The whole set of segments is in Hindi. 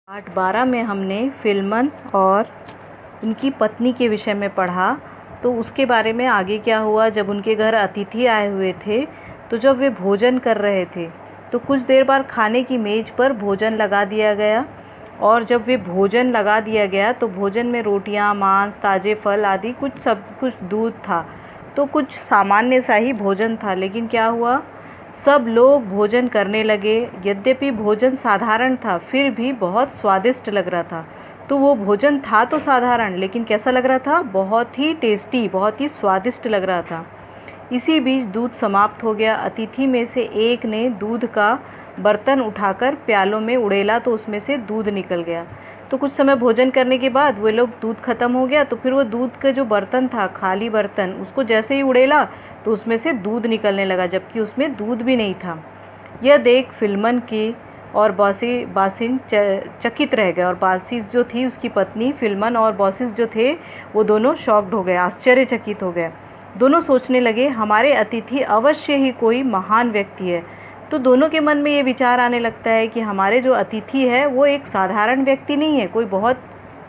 पाठ 12 में हमने फिल्मन और उनकी पत्नी के विषय में पढ़ा। तो उसके बारे में आगे क्या हुआ, जब उनके घर अतिथि आए हुए थे तो जब वे भोजन कर रहे थे तो कुछ देर बाद खाने की मेज़ पर भोजन लगा दिया गया। और जब वे भोजन लगा दिया गया तो भोजन में रोटियां, मांस, ताज़े फल आदि कुछ दूध था। तो कुछ सामान्य सा ही भोजन था, लेकिन क्या हुआ, सब लोग भोजन करने लगे। यद्यपि भोजन साधारण था फिर भी बहुत स्वादिष्ट लग रहा था। तो वो भोजन था तो साधारण, लेकिन कैसा लग रहा था, बहुत ही टेस्टी, बहुत ही स्वादिष्ट लग रहा था। इसी बीच दूध समाप्त हो गया। अतिथि में से एक ने दूध का बर्तन उठाकर प्यालों में उड़ेला तो उसमें से दूध निकल गया। तो कुछ समय भोजन करने के बाद वो लोग, दूध खत्म हो गया तो फिर वो दूध का जो बर्तन था, खाली बर्तन, उसको जैसे ही उड़ेला तो उसमें से दूध निकलने लगा, जबकि उसमें दूध भी नहीं था। यह देख फिल्मन की और बासिन चकित रह गए। और बासिस जो थी, उसकी पत्नी, फिल्मन और बासिस जो थे, वो दोनों शॉक्ड हो गए, आश्चर्यचकित हो गए। दोनों सोचने लगे, हमारे अतिथि अवश्य ही कोई महान व्यक्ति है। तो दोनों के मन में ये विचार आने लगता है कि हमारे जो अतिथि है वो एक साधारण व्यक्ति नहीं है, कोई बहुत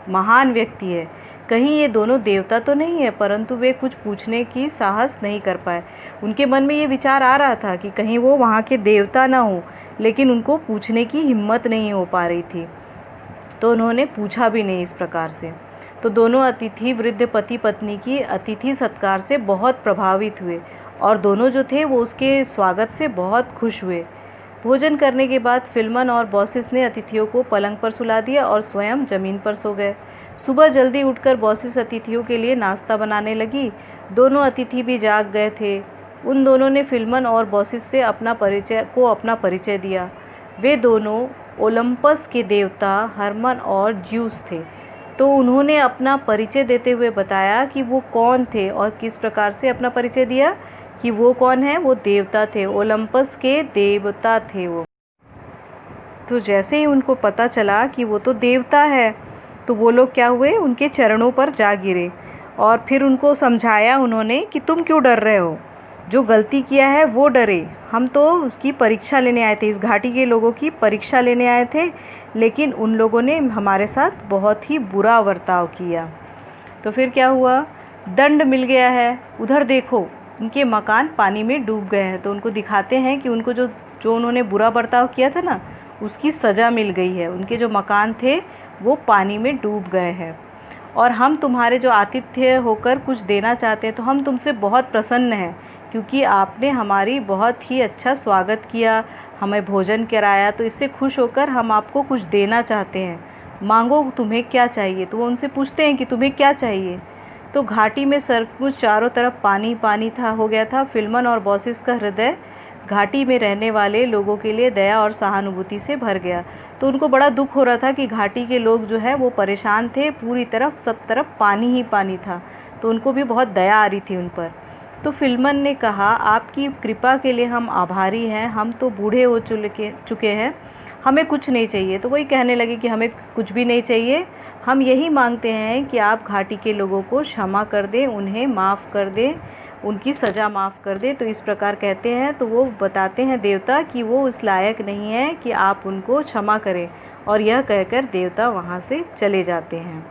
महान व्यक्ति है। कहीं ये दोनों देवता तो नहीं है, परंतु वे कुछ पूछने की साहस नहीं कर पाए। उनके मन में ये विचार आ रहा था कि कहीं वो वहाँ के देवता ना हो, लेकिन उनको पूछने की हिम्मत नहीं हो पा रही थी, तो उन्होंने पूछा भी नहीं इस प्रकार से। तो दोनों अतिथि वृद्ध पति पत्नी की अतिथि सत्कार से बहुत प्रभावित हुए और दोनों जो थे वो उसके स्वागत से बहुत खुश हुए। भोजन करने के बाद फिल्मन और बॉसिस ने अतिथियों को पलंग पर सुला दिया और स्वयं जमीन पर सो गए। सुबह जल्दी उठकर बॉसिस अतिथियों के लिए नाश्ता बनाने लगी। दोनों अतिथि भी जाग गए थे। उन दोनों ने फिल्मन और बॉसिस से अपना परिचय दिया। वे दोनों ओलंपस के देवता हर्मन और ज्यूस थे। तो उन्होंने अपना परिचय देते हुए बताया कि वो कौन थे और किस प्रकार से अपना परिचय दिया कि वो कौन है, वो देवता थे, ओलंपस के देवता थे वो। तो जैसे ही उनको पता चला कि वो तो देवता है, तो वो लोग क्या हुए, उनके चरणों पर जा गिरे और फिर उनको समझाया उन्होंने कि तुम क्यों डर रहे हो, जो गलती किया है वो डरे, हम तो उसकी परीक्षा लेने आए थे, इस घाटी के लोगों की परीक्षा लेने आए थे, लेकिन उन लोगों ने हमारे साथ बहुत ही बुरा बर्ताव किया। तो फिर क्या हुआ, दंड मिल गया है। उधर देखो, उनके मकान पानी में डूब गए हैं। तो उनको दिखाते हैं कि उनको जो उन्होंने बुरा बर्ताव किया था ना, उसकी सज़ा मिल गई है। उनके जो मकान थे वो पानी में डूब गए हैं। और हम तुम्हारे जो आतिथ्य होकर कुछ देना चाहते हैं, तो हम तुमसे बहुत प्रसन्न हैं, क्योंकि आपने हमारी बहुत ही अच्छा स्वागत किया, हमें भोजन कराया। तो इससे खुश होकर हम आपको कुछ देना चाहते हैं, मांगो तुम्हें क्या चाहिए। तो वो उनसे पूछते हैं कि तुम्हें क्या चाहिए। तो घाटी में सचमुच चारों तरफ पानी पानी हो गया था। फिल्मन और बॉसिस का हृदय घाटी में रहने वाले लोगों के लिए दया और सहानुभूति से भर गया। तो उनको बड़ा दुख हो रहा था कि घाटी के लोग जो है वो परेशान थे, पूरी तरफ सब तरफ पानी ही पानी था। तो उनको भी बहुत दया आ रही थी उन पर। तो फिल्मन ने कहा, आपकी कृपा के लिए हम आभारी हैं, हम तो बूढ़े हो चुके हैं, हमें कुछ नहीं चाहिए। तो वही कहने लगे कि हमें कुछ भी नहीं चाहिए, हम यही मांगते हैं कि आप घाटी के लोगों को क्षमा कर दें, उन्हें माफ़ कर दें, उनकी सज़ा माफ़ कर दें। तो इस प्रकार कहते हैं। तो वो बताते हैं देवता कि वो इस लायक नहीं है कि आप उनको क्षमा करें, और यह कहकर देवता वहाँ से चले जाते हैं।